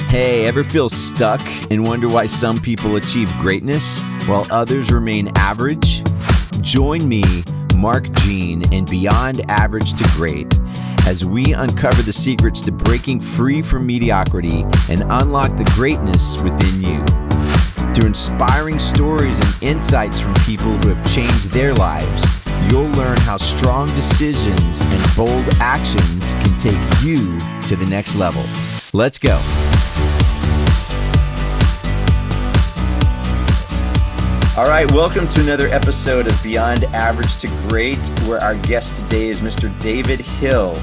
Hey, ever feel stuck and wonder why some people achieve greatness while others remain average? Join me, Mark Jean, and Beyond Average to Great as we uncover the secrets to breaking free from mediocrity and unlock the greatness within you. Through inspiring stories and insights from people who have changed their lives, you'll learn how strong decisions and bold actions can take you to the next level. Let's go. All right, welcome to another episode of Beyond Average to Great, where our guest today is Mr. David Hill.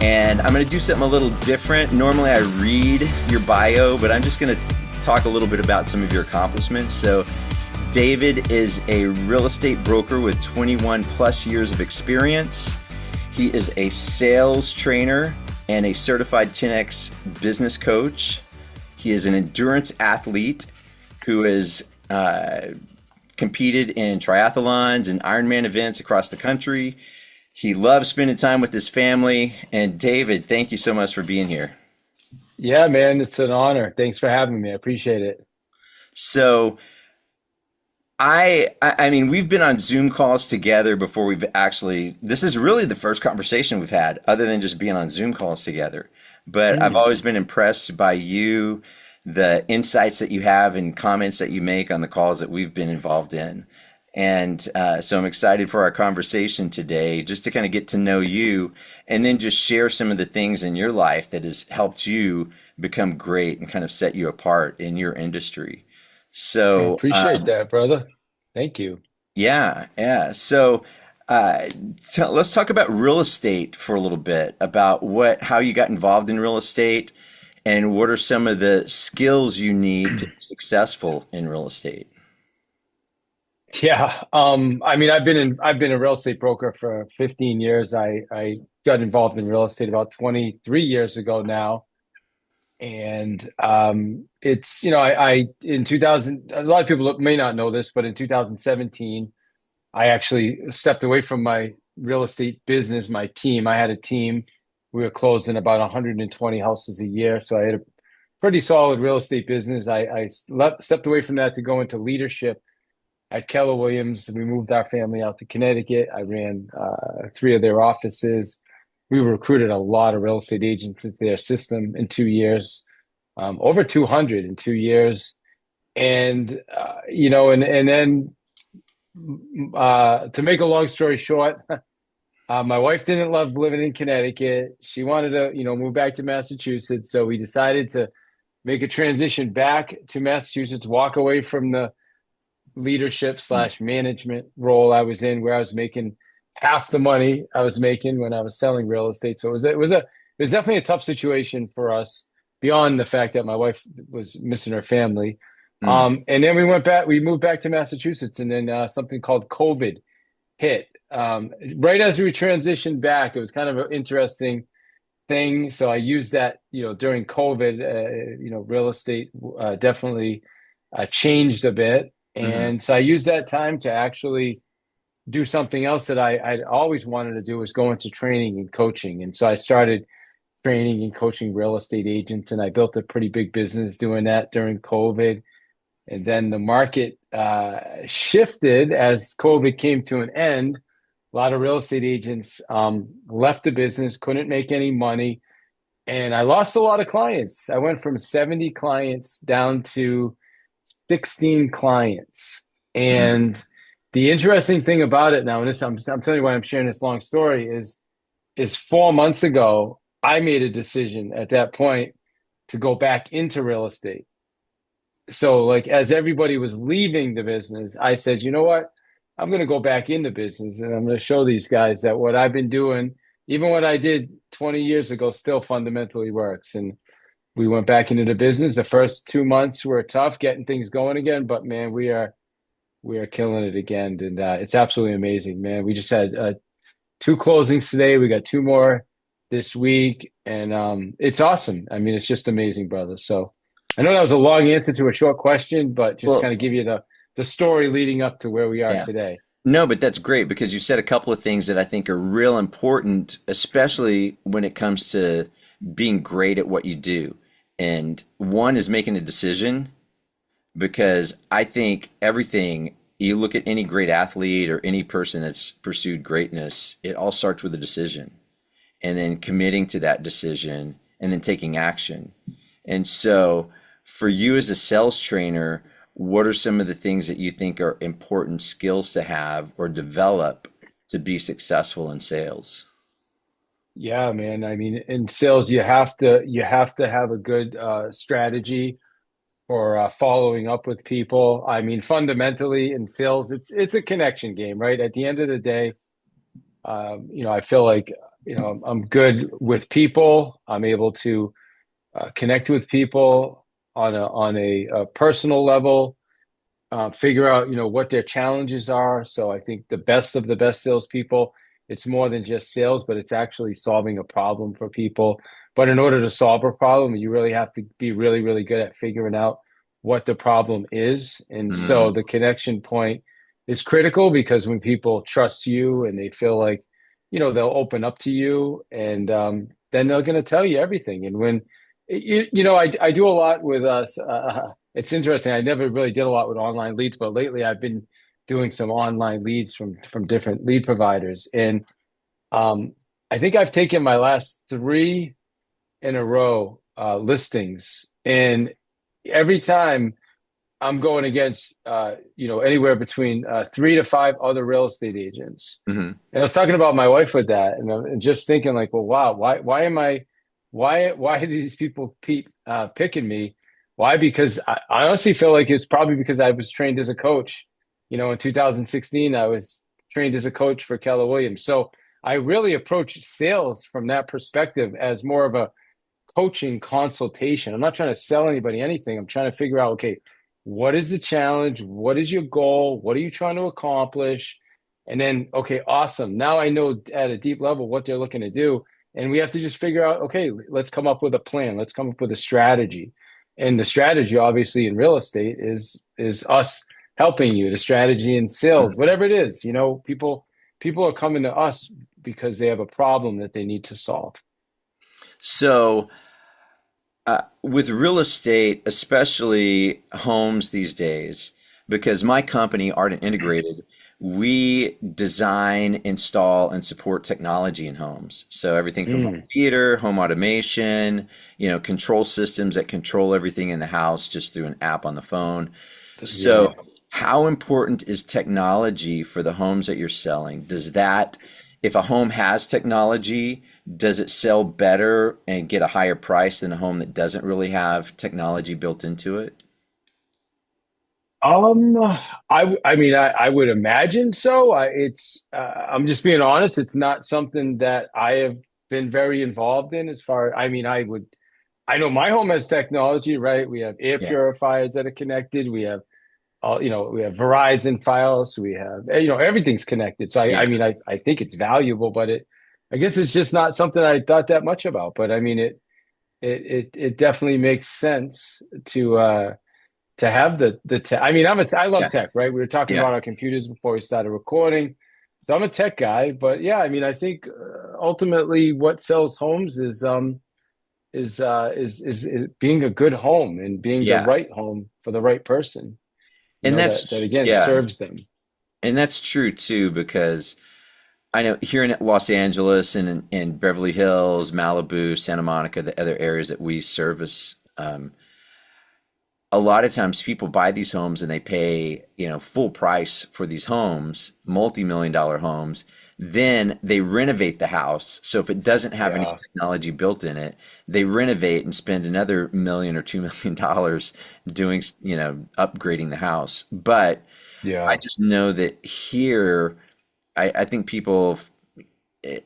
And I'm going to do something a little different. Normally I read your bio, but I'm just going to talk a little bit about some of your accomplishments. So David is a real estate broker with 21 plus years of experience. He is a sales trainer and a certified 10X business coach. He is an endurance athlete who is competed in triathlons and Ironman events across the country. He loves spending time with his family. And David, thank you so much for being here. Yeah, man, it's an honor. Thanks for having me. I appreciate it. So I mean, we've been on Zoom calls together before this is really the first conversation we've had other than just being on Zoom calls together. But I've always been impressed by you, the insights that you have and comments that you make on the calls that we've been involved in. And so I'm excited for our conversation today, just to kind of get to know you and then just share some of the things in your life that has helped you become great and kind of set you apart in your industry. So I appreciate that, brother. Thank you. Yeah. So let's talk about real estate for a little bit, about how you got involved in real estate and what are some of the skills you need to be successful in real estate. Yeah. I mean, I've been a real estate broker for 15 years. I got involved in real estate about 23 years ago now. And it's, I in 2000, a lot of people may not know this, but in 2017, I actually stepped away from my real estate business, my team. I had a team. We were closing about 120 houses a year. So I had a pretty solid real estate business. I stepped away from that to go into leadership at Keller Williams. We moved our family out to Connecticut. I ran 3 of their offices. We recruited a lot of real estate agents into their system in 2 years, over 200 in 2 years. And, and then to make a long story short, my wife didn't love living in Connecticut. She wanted to, move back to Massachusetts. So we decided to make a transition back to Massachusetts, walk away from the leadership / management role I was in, where I was making half the money I was making when I was selling real estate. So it was definitely a tough situation for us, beyond the fact that my wife was missing her family. And then we moved back to Massachusetts, and then something called COVID hit. Right as we transitioned back, it was kind of an interesting thing. So I used that, during COVID, real estate definitely changed a bit. And so I used that time to actually do something else that I'd always wanted to do, was go into training and coaching. And so I started training and coaching real estate agents, and I built a pretty big business doing that during COVID. And then the market shifted as COVID came to an end. A lot of real estate agents left the business, couldn't make any money, and I lost a lot of clients. I went from 70 clients down to 16 clients. And the interesting thing about it now, and I'm telling you why I'm sharing this long story, is 4 months ago, I made a decision at that point to go back into real estate. So as everybody was leaving the business, I said, you know what? I'm going to go back into business, and I'm going to show these guys that what I've been doing, even what I did 20 years ago, still fundamentally works. And we went back into the business. The first 2 months were tough getting things going again, but man, we are killing it again. And it's absolutely amazing, man. We just had 2 closings today. We got 2 more this week, and it's awesome. I mean, it's just amazing, brother. So I know that was a long answer to a short question, but just kind of give you the story leading up to where we are today. No, but that's great, because you said a couple of things that I think are real important, especially when it comes to being great at what you do. And one is making a decision, because I think everything, you look at any great athlete or any person that's pursued greatness, it all starts with a decision, and then committing to that decision, and then taking action. And so, for you as a sales trainer, what are some of the things that you think are important skills to have or develop to be successful in sales? Yeah, man. I mean, in sales, you have to have a good strategy for following up with people. I mean, fundamentally in sales, it's a connection game, right? At the end of the day, I feel like I'm good with people. I'm able to connect with people on a personal level, figure out what their challenges are. So I think the best of the best salespeople, it's more than just sales, but it's actually solving a problem for people. But in order to solve a problem, you really have to be really, really good at figuring out what the problem is. And so Mm, the connection point is critical, because when people trust you and they feel like, they'll open up to you, and then they're going to tell you everything. And when I do a lot with us. It's interesting. I never really did a lot with online leads, but lately I've been doing some online leads from different lead providers, and um, I think I've taken my last three in a row listings, and every time I'm going against anywhere between 3 to 5 other real estate agents. mhm. And I was talking about my wife with that, and I'm just thinking like, well, wow, why do these people keep picking me? Why? Because I honestly feel like it's probably because I was trained as a coach. In 2016, I was trained as a coach for Keller Williams. So I really approach sales from that perspective as more of a coaching consultation. I'm not trying to sell anybody anything. I'm trying to figure out, okay, what is the challenge? What is your goal? What are you trying to accomplish? And then, okay, awesome. Now I know at a deep level what they're looking to do. And we have to just figure out, okay, let's come up with a plan. Let's come up with a strategy. And the strategy, obviously, in real estate is us helping you. The strategy in sales, whatever it is, people are coming to us because they have a problem that they need to solve. So, with real estate, especially homes these days, because my company, Ardent Integrated, we design, install, and support technology in homes. So everything from home Mm, theater, home automation, control systems that control everything in the house just through an app on the phone. yeah. So, how important is technology for the homes that you're selling? If a home has technology, does it sell better and get a higher price than a home that doesn't really have technology built into it? Um, I mean, I would imagine so. I'm just being honest. It's not something that I have been very involved in. As far, I mean, I know my home has technology, right? We have air Yeah. purifiers that are connected. We have we have Verizon files. We have, everything's connected. So I Yeah. mean, I think it's valuable, but I guess it's just not something I thought that much about. But I mean, it definitely makes sense to have the tech. I mean, I love Yeah. tech, right? We were talking Yeah. about our computers before we started recording. So I'm a tech guy, but yeah, I mean, I think ultimately what sells homes is being a good home and being the Yeah. right home for the right person, And that again yeah. serves them. And that's true too, because I know here in Los Angeles and in Beverly Hills, Malibu, Santa Monica, the other areas that we service, a lot of times people buy these homes and they pay, full price for these homes, multi-million dollar homes. Then they renovate the house. So if it doesn't have any Yeah, technology built in it, they renovate and spend another million or $2 million doing, upgrading the house. But I yeah. just know that here, I think people, it,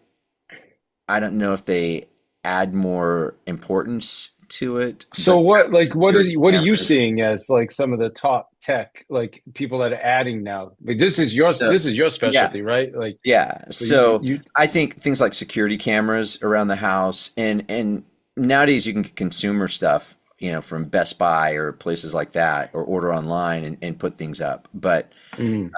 I don't know if they add more importance to it, So but what, like, security what are you cameras. seeing as like some of the top tech, like people that are adding now? Like So, this is your yeah, specialty, right? Like, yeah. so you So you I think things like security cameras around the house, and nowadays you can get consumer stuff, from Best Buy or places like that, or order online and put things up. But mm,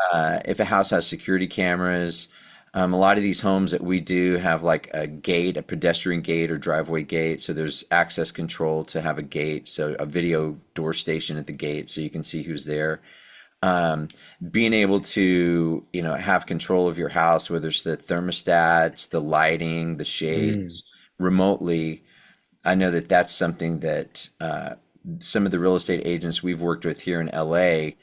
if a house has security cameras, A lot of these homes that we do have like a gate, a pedestrian gate or driveway gate. So there's access control to have a gate. So a video door station at the gate so you can see who's there. Um, Being able to, have control of your house, whether it's the thermostats, the lighting, the Mm. shades remotely. I know that that's something that some of the real estate agents we've worked with here in LA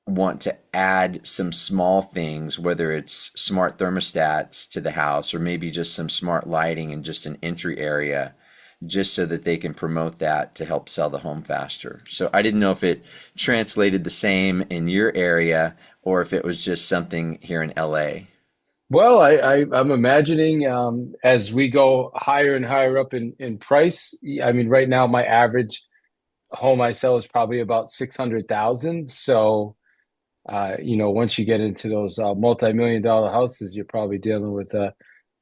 want to add some small things, whether it's smart thermostats to the house or maybe just some smart lighting in just an entry area, just so that they can promote that to help sell the home faster. So I didn't know if it translated the same in your area or if it was just something here in LA. Well, I'm imagining as we go higher and higher up in price. I mean, right now my average home I sell is probably about 600,000. So, once you get into those multi-million dollar houses, you're probably dealing with a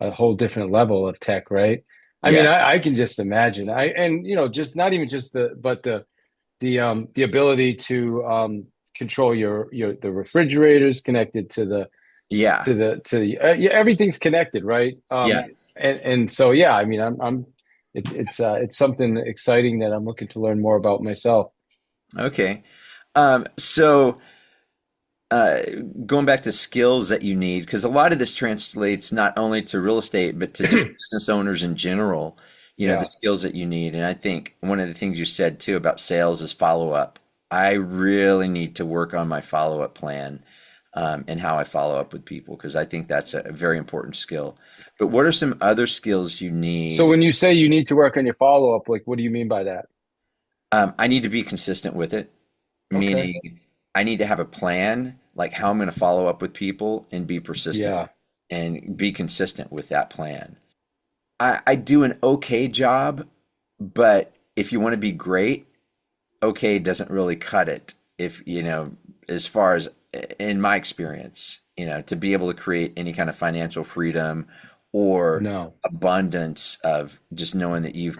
whole different level of tech, right? I mean, Yeah. I can just imagine. And just not even just but the ability to control your the refrigerators connected to the Yeah. yeah, everything's connected, right? Yeah. And so yeah, I mean, it's something exciting that I'm looking to learn more about myself. Okay. So uh, going back to skills that you need, because a lot of this translates not only to real estate, but to just business owners in general, the Yeah. skills that you need. And I think one of the things you said too about sales is follow up. I really need to work on my follow up plan, and how I follow up with people, because I think that's a very important skill. But what are some other skills you So need? when you say you need to work on your follow-up, like what do you mean by that? I need to be consistent with it, Okay. meaning I need to have a plan, like how I'm going to follow up with people and be persistent Yeah. and be consistent with that plan. I do an okay job, but if you want to be great, okay doesn't really cut it. If, as far as in my experience, to be able to create any kind of financial freedom or No. abundance of just knowing that you've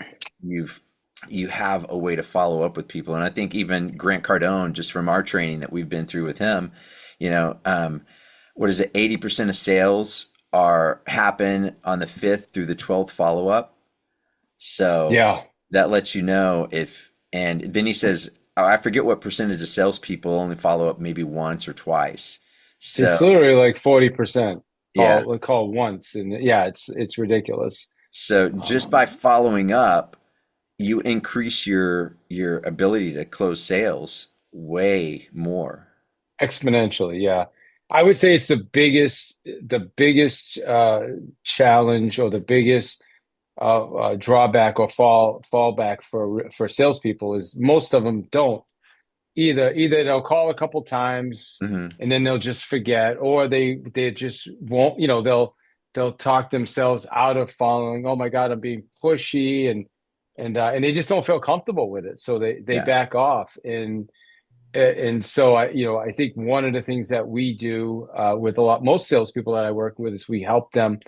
you have a way to follow up with people. And I think even Grant Cardone, just from our training that we've been through with him, you know, um, what is it? 80% of sales are happen on the fifth through the 12th follow up. So Yeah. that lets you know if, and then he says, oh, I forget what percentage of salespeople only follow up maybe once or twice. It's So literally like 40% yeah. call once. And yeah, it's ridiculous. So just by Um, following up, you increase your ability to close sales way more. Exponentially, yeah. I would say it's the biggest challenge or the biggest drawback or fallback for salespeople is most of them don't either they'll call a couple times Hmm. and then they'll just forget or they just won't they'll talk themselves out of following. Oh my God, I'm being pushy and they just don't feel comfortable with it, so they Yeah. back off and so I think one of the things that we do with most salespeople that I work with is we help them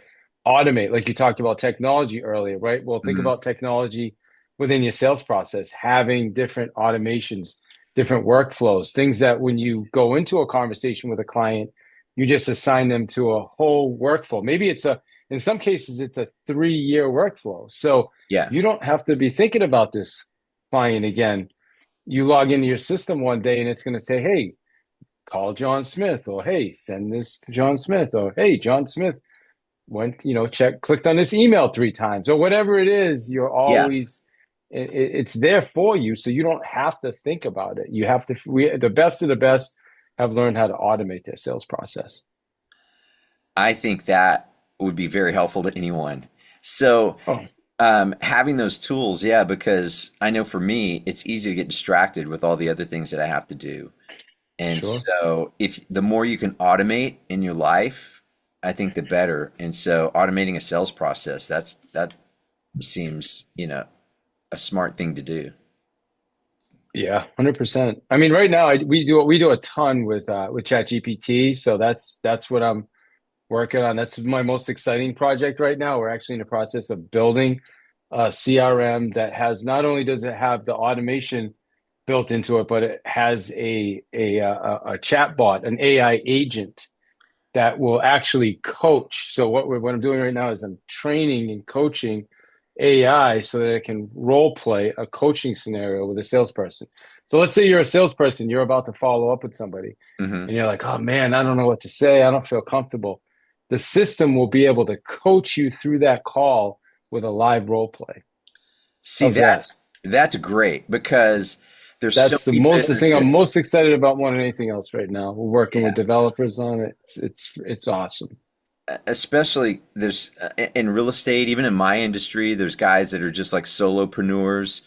automate. Like you talked about technology earlier, right? Well, think Hmm. about technology within your sales process, having different automations, different workflows, things that when you go into a conversation with a client, you just assign them to a whole workflow. Maybe in some cases, it's a 3-year workflow. So Yeah. you don't have to be thinking about this client again. You log into your system one day and it's going to say, hey, call John Smith, or hey, send this to John Smith, or hey, John Smith clicked on this email 3 times, or whatever it is. You're Yeah. always, it's there for you. So you don't have to think about it. The best of the best have learned how to automate their sales process. I think that would be very helpful to anyone. So Oh, having those tools, yeah, because I know for me, it's easy to get distracted with all the other things that I have to do. And sure. so if the more you can automate in your life, I think the better. And so automating a sales process, that seems, a smart thing to do. Yeah, 100%. I mean, right now we do a ton with ChatGPT, so that's what I'm working on. That's my most exciting project right now. We're actually in the process of building a CRM that has not only does it have the automation built into it, but it has a chat bot, an AI agent that will actually coach. So what I'm doing right now is I'm training and coaching AI so that it can role play a coaching scenario with a salesperson. So let's say you're a salesperson, you're about to follow up with somebody, Hmm. and you're like, oh man, I don't know what to say. I don't feel comfortable. The system will be able to coach you through that call with a live role play. See, How's that? that's great because there's so That's the many most the thing I'm businesses. most excited about more than anything else right now. We're working with Yeah. developers on it. It's awesome. Especially there's in real estate, even in my industry, there's guys that are just like solopreneurs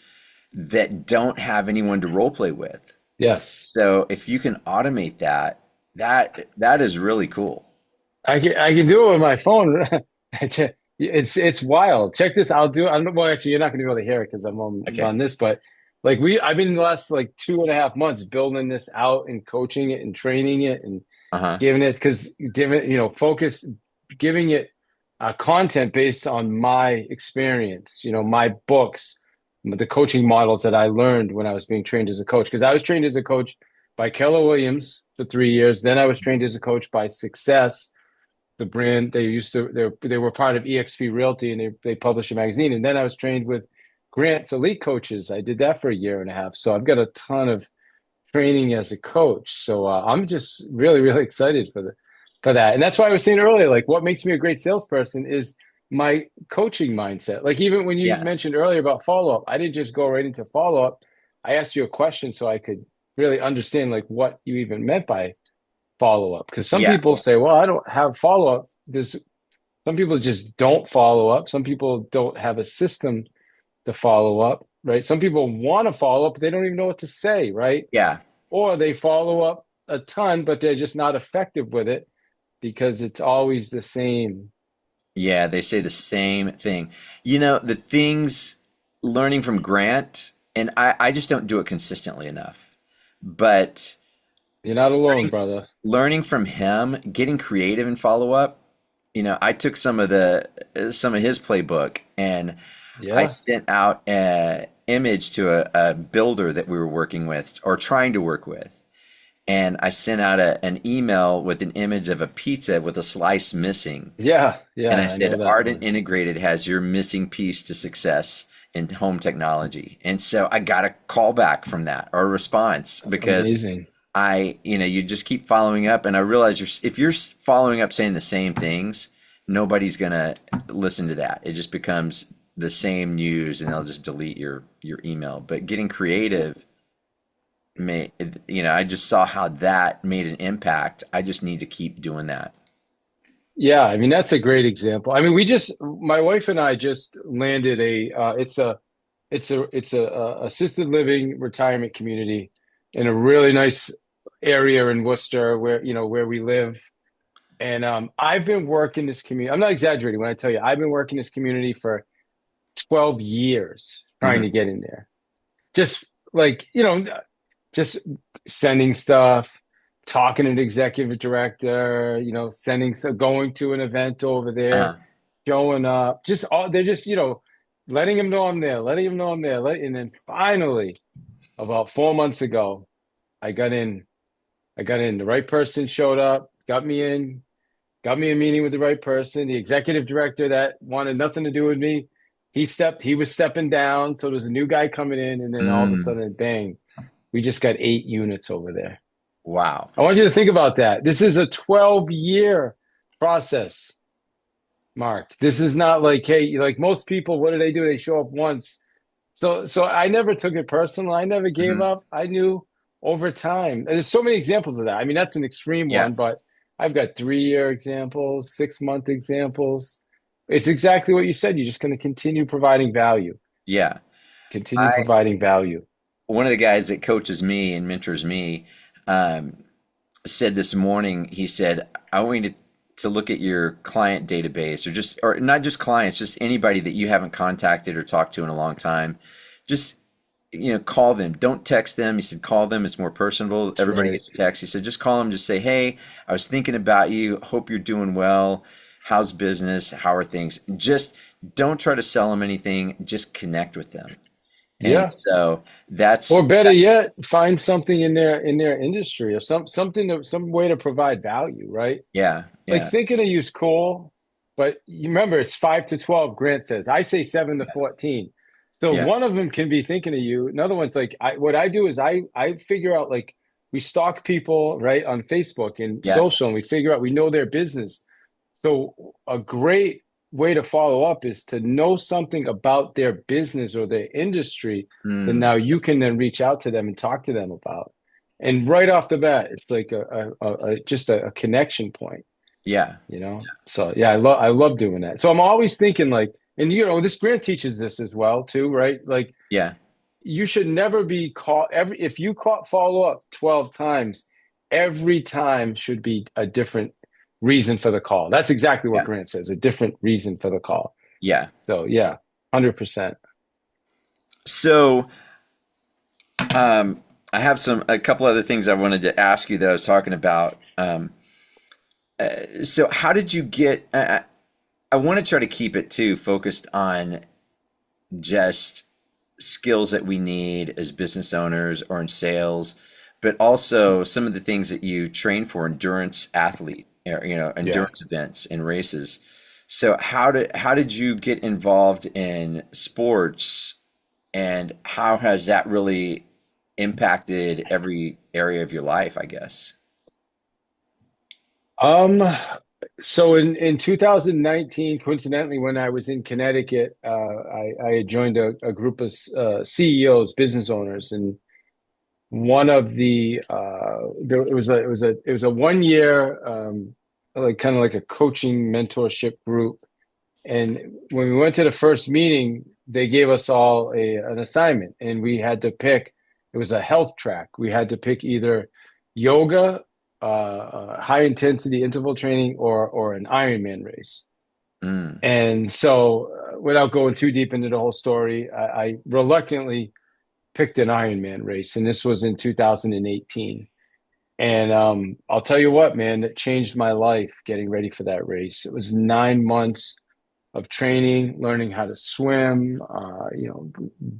that don't have anyone to role play with. Yes. So if you can automate that, that is really cool. I can do it with my phone. It's wild. Check this. Well, actually, you're not gonna be able to hear it because I'm Okay. on this, but like I've been the last like 2.5 months building this out and coaching it and training it and Uh-huh. giving it because giving focus, giving it content based on my experience. My books, the coaching models that I learned when I was being trained as a coach. Because I was trained as a coach by Keller Williams for 3 years. Then I was trained as a coach by Success, the brand. They were part of eXp Realty, and they published a magazine. And then I was trained with Grant's Elite Coaches. I did that for a year and a half. So I've got a ton of training as a coach. So I'm just really, really excited for that. And that's why I was saying earlier, like what makes me a great salesperson is my coaching mindset. Like even when you Yeah. mentioned earlier about follow up, I didn't just go right into follow up. I asked you a question so I could really understand like what you even meant by follow up. Because some Yeah. people say, well, I don't have follow up. There's some people just don't follow up. Some people don't have a system to follow up, right? Some people want to follow up, but they don't even know what to say, right? Yeah. Or they follow up a ton, but they're just not effective with it because it's always the same. Yeah, they say the same thing. The things learning from Grant, and I just don't do it consistently enough. But You're not alone, brother. learning from him, getting creative in follow up, I took some of his playbook and I Yeah. sent out an image to a builder that we were working with or trying to work with. And I sent out an email with an image of a pizza with a slice missing. Yeah. And Yeah. I I know said, that Ardent one. Integrated has your missing piece to success in home technology. And so I got a call back from that or a response because Amazing. you just keep following up. And I realize if you're following up saying the same things, nobody's going to listen to that. It just becomes the same news and they'll just delete your email. But getting creative may, I just saw how that made an impact. I just need to keep doing that. Yeah. I mean, that's a great example. I mean, my wife and I just landed it's a assisted living retirement community in a really nice area in Worcester where we live. And I've been working this community. I'm not exaggerating when I tell you I've been working this community for 12 years trying Hmm. to get in there. Just like, just sending stuff, talking to the executive director, sending so going to an event over there, Uh, showing up, just all they're just, letting him know I'm there, letting him know I'm there. And then finally, about 4 months ago, I got in. I got in. The right person showed up, got me in, got me a meeting with the right person. The executive director that wanted nothing to do with me, he was stepping down. So there's a new guy coming in, and then all of a mm, sudden, bang, we just got 8 units over there. wow. I want you to think about that. This is a 12-year process, Mark. This is not like, hey, like most people, what do? They show up once. So I never took it personal. I never gave Hmm. up. I knew over time. And there's so many examples of that. I mean, that's an extreme Yeah. one, but I've got 3-year examples, 6-month examples. It's exactly what you said. You're just going to continue providing value. Yeah. Continue I providing value. One of the guys that coaches me and mentors me um, said this morning, he said, I want you to look at your client database or not just clients, just anybody that you haven't contacted or talked to in a long time. Just, call them. Don't text them. He said, call them. It's more personable. That's Everybody right. gets text. He said, just call them. Just say, hey, I was thinking about you. Hope you're doing well. How's business? How are things? Just don't try to sell them anything. Just connect with them. And Yeah. so Or better that's yet, find something in their industry or some way to provide value, right? yeah, Like yeah, thinking of you's cool, but you remember it's 5 to 12, Grant says. I say 7 to 14. So yeah, one of them can be thinking of you. Another one's like what I do is I figure out like we stalk people right on Facebook and yeah. social and we figure out we know their business. So a great way to follow up is to know something about their business or their industry that Mm, now you can then reach out to them and talk to them about. And right off the bat, it's like just a connection point, yeah, you know? So yeah, I love doing that. So I'm always thinking like, and this grant teaches this as well too, right? Like yeah, you should never be caught if you caught follow up 12 times, every time should be a different reason for the call. That's exactly what yeah, Grant says, a different reason for the call. yeah. So yeah, 100%. So I have a couple other things I wanted to ask you that I was talking about. So how did you get? I want to try to keep it too focused on just skills that we need as business owners or in sales, but also some of the things that you train for endurance athlete, or, Yeah. endurance events and races. So how did you get involved in sports, and how has that really impacted every area of your life, I guess? Um, so in 2019, coincidentally, when I was in Connecticut, I had joined a group of CEOs, business owners, and one of it was a 1 year like kind of like a coaching mentorship group. And when we went to the first meeting, they gave us all an assignment, and we had to pick. It was a health track. We had to pick either yoga, high intensity interval training, or an Ironman race. Mm, And so, without going too deep into the whole story, I reluctantly picked an Ironman race, and this was in 2018. And I'll tell you what, man, it changed my life getting ready for that race. It was 9 months of training, learning how to swim,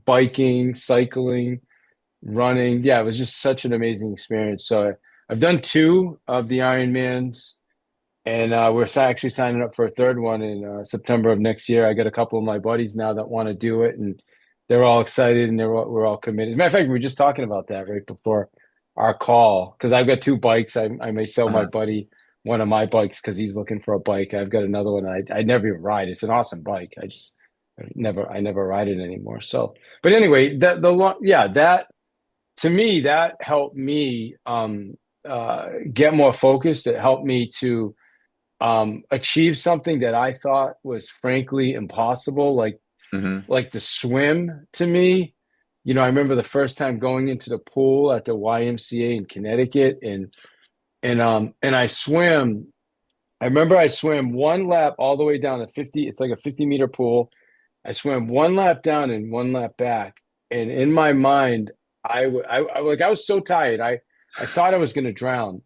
biking, cycling, running. Yeah, it was just such an amazing experience. So I've done two of the Ironmans, and we're actually signing up for a third one in September of next year. I got a couple of my buddies now that want to do it, and they're all excited and we're all committed. As a matter of fact, we were just talking about that right before our call because I've got two bikes. I may sell my uh-huh. buddy one of my bikes because he's looking for a bike. I've got another one I never even ride. It's an awesome bike. I never ride it anymore. So, but anyway, that to me that helped me get more focused. It helped me to achieve something that I thought was frankly impossible, Hmm. like the swim to me. I remember the first time going into the pool at the YMCA in Connecticut and I swam. I remember I swam one lap all the way down to 50. It's like a 50-meter pool. I swam one lap down and one lap back. And in my mind, I was so tired. I thought I was going to drown.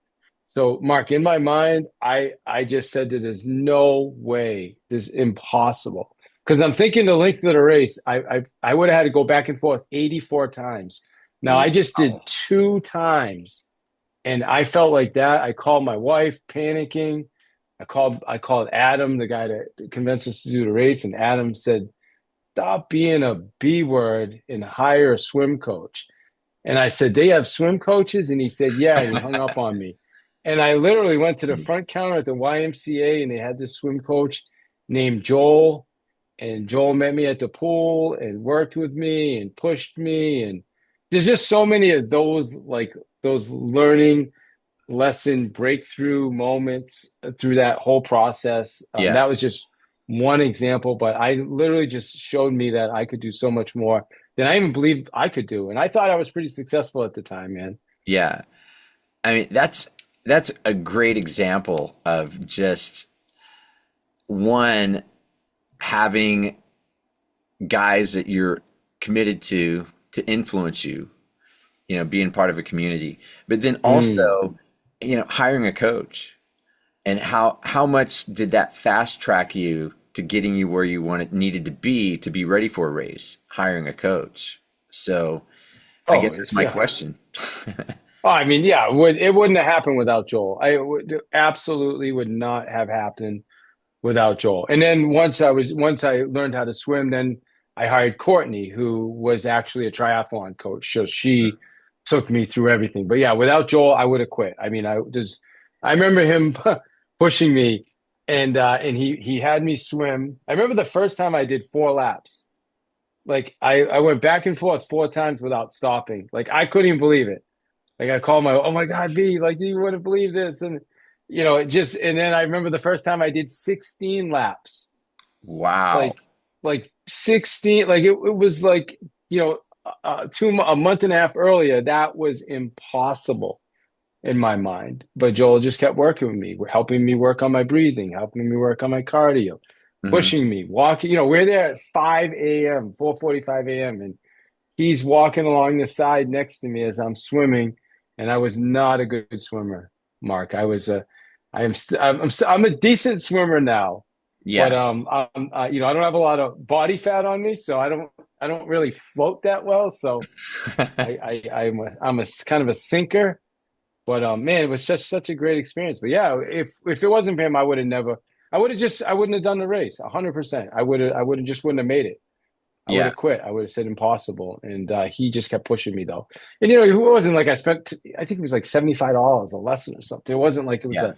So, Mark, in my mind, I just said that there's no way, this is impossible. Because I'm thinking the length of the race, I would have had to go back and forth 84 times. Now I just did Wow. 2 times, and I felt like that. I called my wife, panicking. I called Adam, the guy that convinced us to do the race, and Adam said, "Stop being a B word and hire a swim coach." And I said, "They have swim coaches?" And he said, "Yeah." And he hung up on me. And I literally went to the front counter at the YMCA and they had this swim coach named Joel. And Joel met me at the pool and worked with me and pushed me. And there's just so many of those, like those learning lesson breakthrough moments through that whole process. Yeah. That was just one example, but I literally just showed me that I could do so much more than I even believed I could do. And I thought I was pretty successful at the time, man. Yeah. I mean, that's a great example of just one having guys that you're committed to influence you, being part of a community, but then Mm. also, hiring a coach. And how much did that fast track you to getting you where you needed to be ready for a race, hiring a coach? So I Oh, guess that's my yeah. question. Oh, I mean, yeah, it wouldn't have happened without Joel. Absolutely would not have happened without Joel. And then once I learned how to swim, then I hired Courtney, who was actually a triathlon coach. So she took me through everything. But yeah, without Joel, I would have quit. I mean, I remember him pushing me, and he had me swim. I remember the first time I did 4 laps. Like I went back and forth 4 times without stopping. Like I couldn't even believe it. Like I called oh my God, B, like you wouldn't believe this. And it just, and then I remember the first time I did 16 laps, Wow. like, like 16, like it was like, you know, a month and a half earlier, that was impossible in my mind. But Joel just kept working with me, helping me work on my breathing, helping me work on my cardio, Hmm. pushing me, walking, we're there at 5 a.m., 4:45 a.m. And he's walking along the side next to me as I'm swimming, and I was not a good swimmer, Mark. I am, st I'm a decent swimmer now, but Yeah. I don't have a lot of body fat on me, so I don't really float that well. So I'm a kind of a sinker, but man, it was such a great experience. But yeah, if it wasn't for him, I wouldn't have done the race 100%. I would have just wouldn't have made it. I would Yeah. have quit. I would have said impossible. And he just kept pushing me though. And it wasn't like I think it was like $75 a lesson or something. It wasn't like it was Yeah. a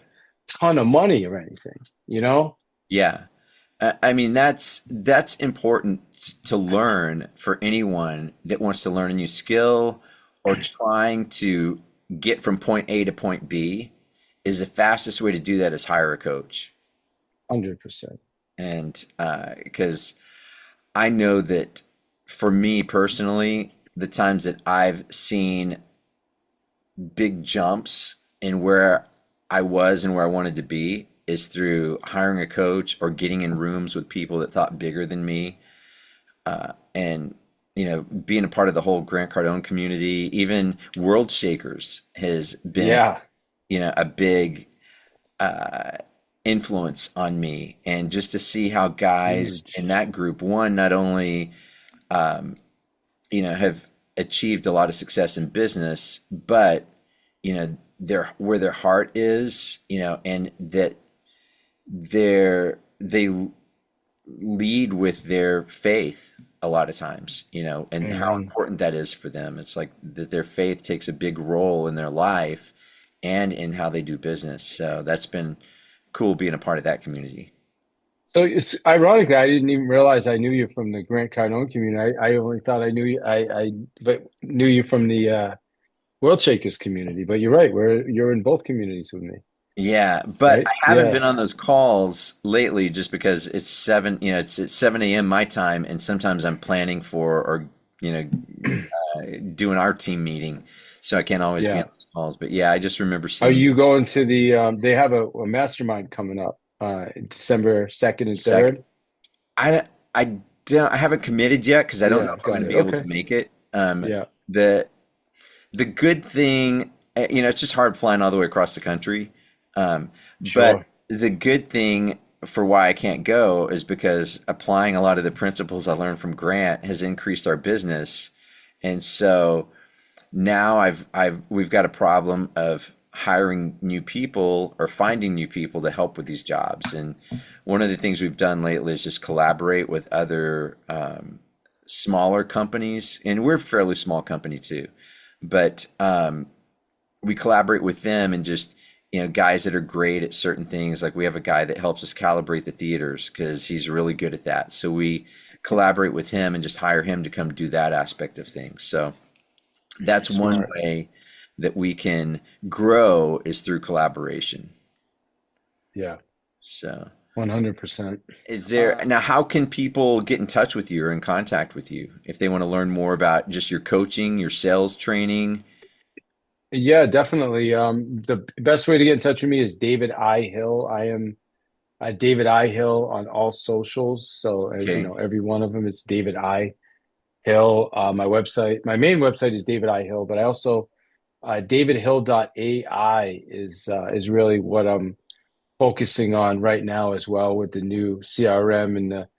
ton of money or anything, you know? Yeah. I mean, that's important to learn for anyone that wants to learn a new skill or trying to get from point A to point B is the fastest way to do that is hire a coach. 100%. And because I know that for me personally, the times that I've seen big jumps in where I was and where I wanted to be is through hiring a coach or getting in rooms with people that thought bigger than me. And being a part of the whole Grant Cardone community, even World Shakers has been, Yeah. a big uh, influence on me. And just to see how guys Huge. in that group, one, not only have achieved a lot of success in business, but their where their heart is, and that they lead with their faith a lot of times, and how Amen. important that is for them. It's like that their faith takes a big role in their life and in how they do business. So that's been cool being a part of that community. So it's ironic that I didn't even realize I knew you from the Grant Cardone community. I only thought I knew you. But knew you from the World Shakers community. But you're right. You're in both communities with me, Yeah, but right? I haven't Yeah. been on those calls lately just because it's seven, it's at 7 a.m. my time, and sometimes I'm planning for or you know doing our team meeting, so I can't always be on Yeah. those calls. But yeah, I just remember Are seeing you going to the they have a mastermind coming up December 2nd and second. 3rd? I don't I haven't committed yet because I don't know Yeah, if I'm going got to it. be able Okay. to make it. Yeah, The the good thing, it's just hard flying all the way across the country. But sure. the good thing for why I can't go is because applying a lot of the principles I learned from Grant has increased our business. And so now we've got a problem of hiring new people or finding new people to help with these jobs. And one of the things we've done lately is just collaborate with other smaller companies, and we're a fairly small company too. But we collaborate with them and just guys that are great at certain things. Like we have a guy that helps us calibrate the theaters because he's really good at that. So we collaborate with him and just hire him to come do that aspect of things. So that's one Smart. way that we can grow is through collaboration. Yeah, So 100%. is there now, how can people get in touch with you or in contact with you if they want to learn more about just your coaching, your sales training? Yeah, definitely. The best way to get in touch with me is David I. Hill. I am David I. Hill on all socials. So, Okay. every one of them is David I. Hill. My main website is David I. Hill, but I also davidhill.ai is really what I'm focusing on right now as well with the new CRM and the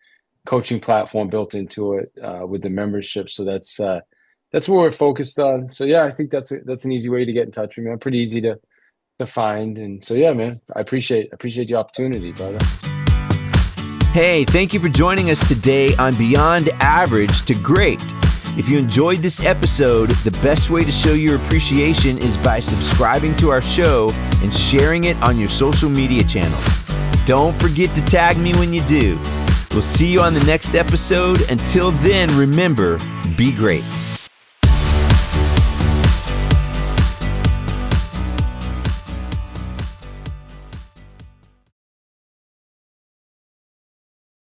coaching platform built into it with the membership. So that's what we're focused on. So yeah, I think that's an easy way to get in touch with me. I'm pretty easy to find, and so yeah, man, I appreciate the opportunity, brother. Hey, thank you for joining us today on Beyond Average to Great. If you enjoyed this episode, the best way to show your appreciation is by subscribing to our show and sharing it on your social media channels. Don't forget to tag me when you do. We'll see you on the next episode. Until then, remember, be great.